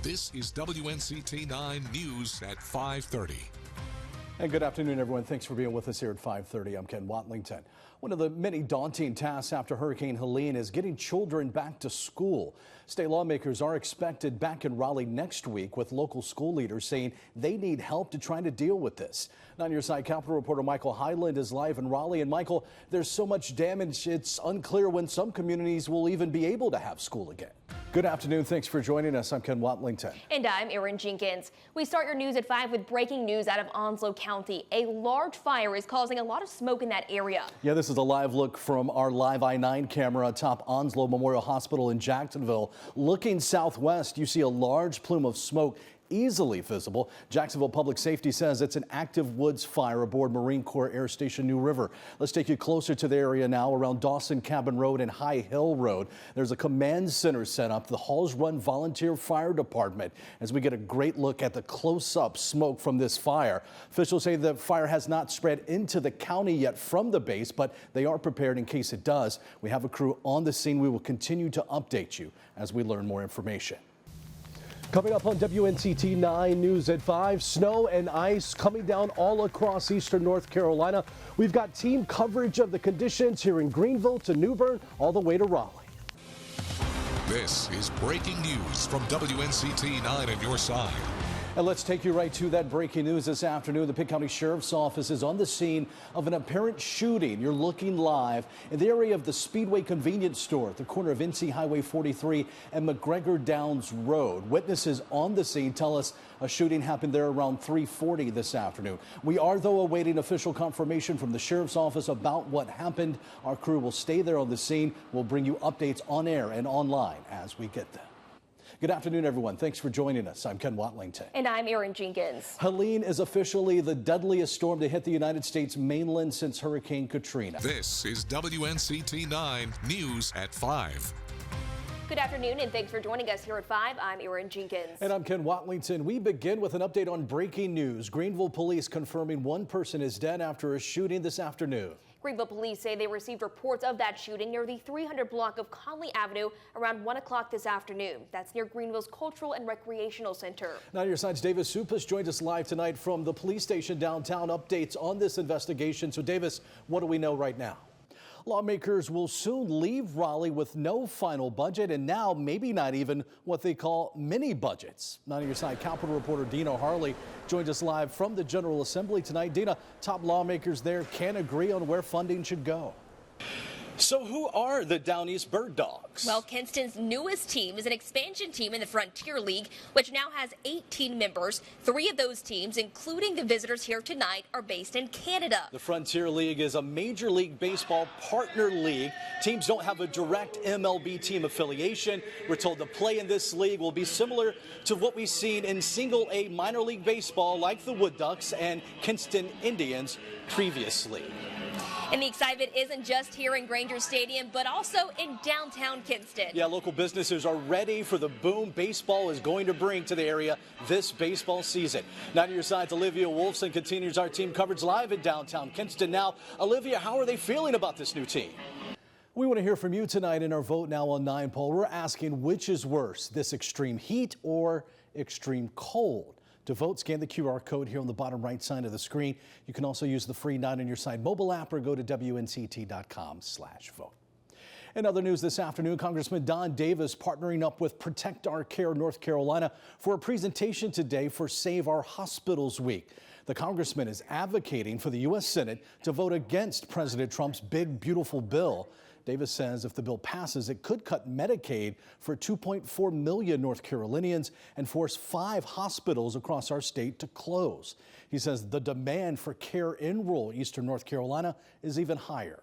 This is WNCT-9 News at 5:30. And good afternoon, everyone. Thanks for being with us here at 5:30. I'm Ken Watlington. One of the many daunting tasks after Hurricane Helene is getting children back to school. State lawmakers are expected back in Raleigh next week, with local school leaders saying they need help to try to deal with this. Now, on your side, Capitol reporter Michael Highland is live in Raleigh. And Michael, there's so much damage, it's unclear when some communities will even be able to have school again. Good afternoon. Thanks for joining us. I'm Ken Watlington. And I'm Erin Jenkins. We start your news at 5 with breaking news out of Onslow County. A large fire is causing a lot of smoke in that area. Yeah, this is a live look from our live I-9 camera atop Onslow Memorial Hospital in Jacksonville. Looking southwest, you see a large plume of smoke easily visible. Jacksonville Public Safety says it's an active woods fire aboard Marine Corps Air Station New River. Let's take you closer to the area now around Dawson Cabin Road and High Hill Road. There's a command center set up, the Halls Run Volunteer Fire Department, as we get a great look at the close-up smoke from this fire. Officials say the fire has not spread into the county yet from the base, but they are prepared in case it does. We have a crew on the scene. We will continue to update you as we learn more information. Coming up on WNCT-9 News at 5, snow and ice coming down all across eastern North Carolina. We've got team coverage of the conditions here in Greenville to New Bern, all the way to Raleigh. This is breaking news from WNCT-9 at your side. And let's take you right to that breaking news this afternoon. The Pitt County Sheriff's Office is on the scene of an apparent shooting. You're looking live in the area of the Speedway convenience store at the corner of NC Highway 43 and McGregor Downs Road. Witnesses on the scene tell us a shooting happened there around 3:40 this afternoon. We are, though, awaiting official confirmation from the Sheriff's Office about what happened. Our crew will stay there on the scene. We'll bring you updates on air and online as we get them. Good afternoon, everyone. Thanks for joining us. I'm Ken Watlington. And I'm Erin Jenkins. Helene is officially the deadliest storm to hit the United States mainland since Hurricane Katrina. This is WNCT-9 News at 5. Good afternoon, and thanks for joining us here at 5. I'm Erin Jenkins. And I'm Ken Watlington. We begin with an update on breaking news. Greenville police confirming one person is dead after a shooting this afternoon. Greenville police say they received reports of that shooting near the 300 block of Conley Avenue around 1 o'clock this afternoon. That's near Greenville's Cultural and Recreational Center. Now, on your sides, Davis Supas joins us live tonight from the police station downtown. Updates on this investigation. So, Davis, what do we know right now? Lawmakers will soon leave Raleigh with no final budget, and now maybe not even what they call mini budgets. Now, on your side, Capitol reporter Dina Harley joins us live from the General Assembly tonight. Dina, top lawmakers there can't agree on where funding should go. So who are the Down East Bird Dogs? Well, Kinston's newest team is an expansion team in the Frontier League, which now has 18 members. 3 of those teams, including the visitors here tonight, are based in Canada. The Frontier League is a Major League Baseball partner league. Teams don't have a direct MLB team affiliation. We're told the play in this league will be similar to what we've seen in Single A minor league baseball, like the Wood Ducks and Kinston Indians previously. And the excitement isn't just here in Granger Stadium, but also in downtown Kinston. Yeah, local businesses are ready for the boom baseball is going to bring to the area this baseball season. Now, to your side, Olivia Wolfson continues our team coverage live in downtown Kinston. Now, Olivia, how are they feeling about this new team? We want to hear from you tonight in our Vote Now on 9 poll. We're asking which is worse, this extreme heat or extreme cold? To vote, scan the QR code here on the bottom right side of the screen. You can also use the free 9 on your side mobile app or go to WNCT.com/vote. In other news this afternoon, Congressman Don Davis partnering up with Protect Our Care North Carolina for a presentation today for Save Our Hospitals Week. The congressman is advocating for the U.S. Senate to vote against President Trump's big, beautiful bill. Davis says if the bill passes, it could cut Medicaid for 2.4 million North Carolinians and force 5 hospitals across our state to close. He says the demand for care in rural eastern North Carolina is even higher.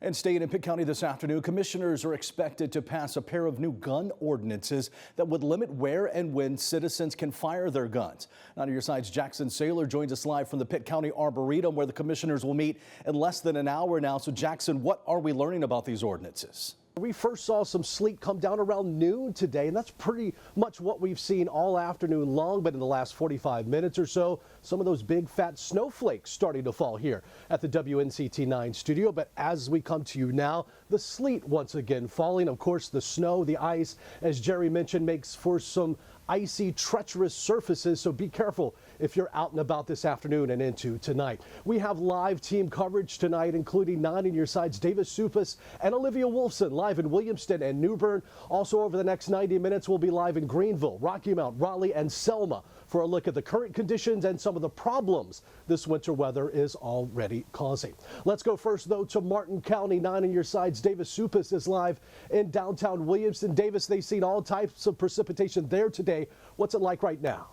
And staying in Pitt County this afternoon, commissioners are expected to pass a pair of new gun ordinances that would limit where and when citizens can fire their guns. Now, to your sides, Jackson Saylor joins us live from the Pitt County Arboretum, where the commissioners will meet in less than an hour now. So, Jackson, what are we learning about these ordinances? We first saw some sleet come down around noon today, and that's pretty much what we've seen all afternoon long. But in the last 45 minutes or so, some of those big fat snowflakes starting to fall here at the WNCT-9 studio. But as we come to you now, the sleet once again falling. Of course, the snow, the ice, as Jerry mentioned, makes for some icy, treacherous surfaces, so be careful if you're out and about this afternoon and into tonight. We have live team coverage tonight, including 9 on your sides, Davis Supis and Olivia Wolfson, live in Williamston and New Bern. Also over the next 90 minutes, we'll be live in Greenville, Rocky Mount, Raleigh, and Selma for a look at the current conditions and some of the problems this winter weather is already causing. Let's go first, though, to Martin County. 9 on your sides, Davis Supis is live in downtown Williamston. Davis, they've seen all types of precipitation there today. What's it like right now?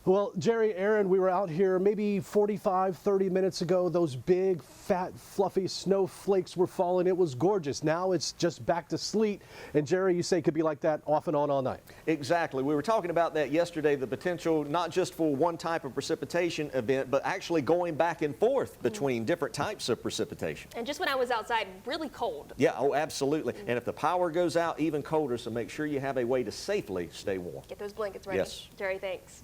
Well, Jerry, Aaron, we were out here maybe 45, 30 minutes ago. Those big, fat, fluffy snowflakes were falling. It was gorgeous. Now it's just back to sleet. And Jerry, you say it could be like that off and on all night. Exactly. We were talking about that yesterday, the potential not just for one type of precipitation event, but actually going back and forth between different types of precipitation. And just when I was outside, really cold. Yeah, oh, absolutely. And if the power goes out, even colder, so make sure you have a way to safely stay warm. Get those blankets ready. Yes. Jerry, thanks.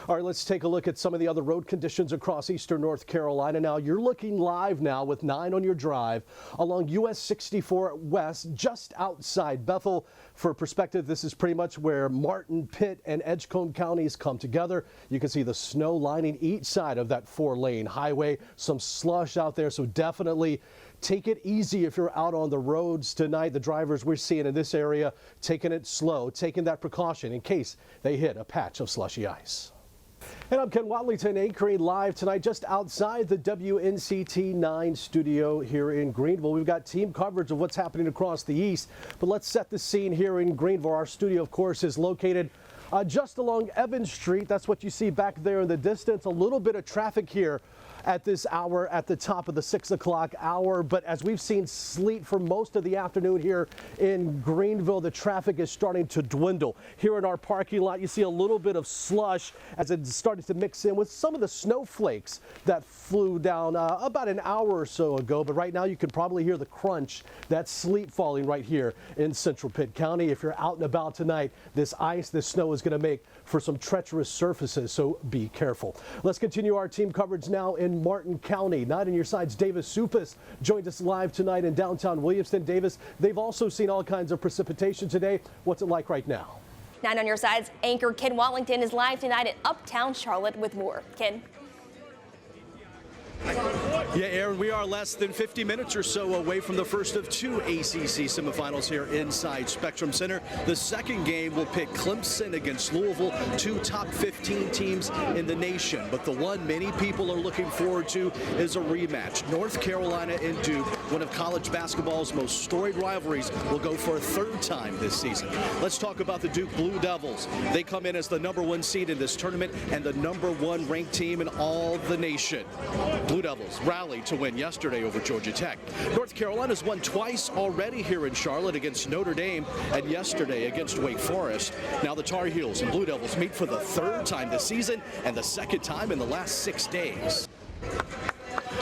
All right, let's take a look at some of the other road conditions across eastern North Carolina. Now, you're looking live now with 9 on your drive along US 64 West, just outside Bethel. For perspective, this is pretty much where Martin, Pitt, and Edgecombe counties come together. You can see the snow lining each side of that 4-lane highway. Some slush out there, so definitely take it easy if you're out on the roads tonight. The drivers we're seeing in this area taking it slow, taking that precaution in case they hit a patch of slushy ice. And I'm Ken Watlington, anchoring live tonight just outside the WNCT-9 studio here in Greenville. We've got team coverage of what's happening across the east, but let's set the scene here in Greenville. Our studio, of course, is located just along Evans Street. That's what you see back there in the distance. A little bit of traffic here at this hour at the top of the 6 o'clock hour. But as we've seen sleet for most of the afternoon here in Greenville, the traffic is starting to dwindle. Here in our parking lot, you see a little bit of slush as it's starting to mix in with some of the snowflakes that flew down about an hour or so ago. But right now you can probably hear the crunch, that sleet falling right here in central Pitt County. If you're out and about tonight, this ice, this snow is going to make for some treacherous surfaces, so be careful. Let's continue our team coverage now in Martin County. 9 on your sides, Davis Supis joined us live tonight in downtown Williamston. Davis, they've also seen all kinds of precipitation today. What's it like right now? 9 on your sides, anchor Ken Watlington is live tonight at Uptown Charlotte with more. Ken. Yeah, Aaron, we are less than 50 minutes or so away from the first of 2 ACC semifinals here inside Spectrum Center. The second game will pit Clemson against Louisville, 2 top 15 teams in the nation. But the one many people are looking forward to is a rematch. North Carolina and Duke, one of college basketball's most storied rivalries, will go for a 3rd time this season. Let's talk about the Duke Blue Devils. They come in as the #1 seed in this tournament and the #1 ranked team in all the nation. Blue Devils rallied to win yesterday over Georgia Tech. North Carolina's won twice already here in Charlotte against Notre Dame and yesterday against Wake Forest. Now the Tar Heels and Blue Devils meet for the 3rd time this season and the 2nd time in the last 6 days.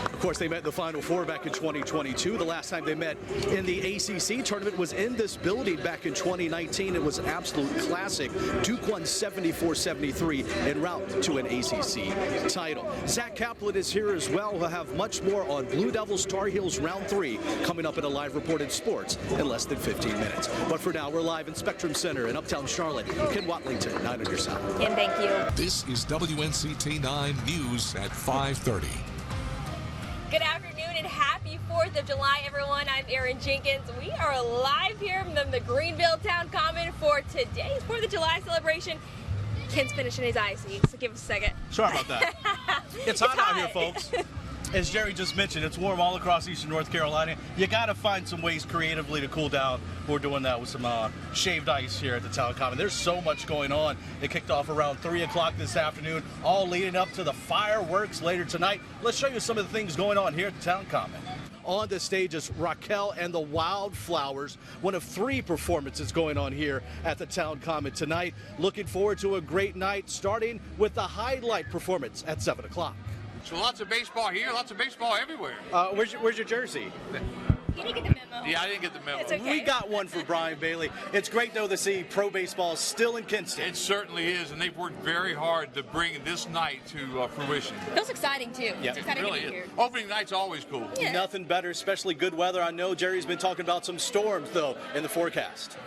Of course, they met in the Final Four back in 2022. The last time they met in the ACC tournament was in this building back in 2019. It was an absolute classic. Duke won 74-73 en route to an ACC title. Zach Kaplan is here as well. We'll have much more on Blue Devils Tar Heels round 3 coming up in a live report in sports in less than 15 minutes. But for now, we're live in Spectrum Center in Uptown Charlotte. Ken Watlington, 9 on your side. Ken, thank you. This is WNCT-9 News at 5:30. Good afternoon and happy 4th of July, everyone. I'm Erin Jenkins. We are live here from the Greenville Town Common for today's 4th of July celebration. Ken's finishing his icy, so give us a second. Sorry about that. It's hot out here, folks. As Jerry just mentioned, it's warm all across eastern North Carolina. You got to find some ways creatively to cool down. We're doing that with some shaved ice here at the Town Common. There's so much going on. It kicked off around 3 o'clock this afternoon, all leading up to the fireworks later tonight. Let's show you some of the things going on here at the Town Common. On the stage is Raquel and the Wildflowers, one of 3 performances going on here at the Town Common tonight. Looking forward to a great night, starting with the highlight performance at 7 o'clock. So lots of baseball here, lots of baseball everywhere. Where's your jersey? You didn't get the memo. Yeah, I didn't get the memo. It's okay. We got one for Brian Bailey. It's great, though, to see pro baseball still in Kinston. It certainly is, and they've worked very hard to bring this night to fruition. Feels exciting, too. Yeah. It's exciting Really to be is. here. Opening night's always cool. Yeah. Nothing better, especially good weather. I know Jerry's been talking about some storms, though, in the forecast.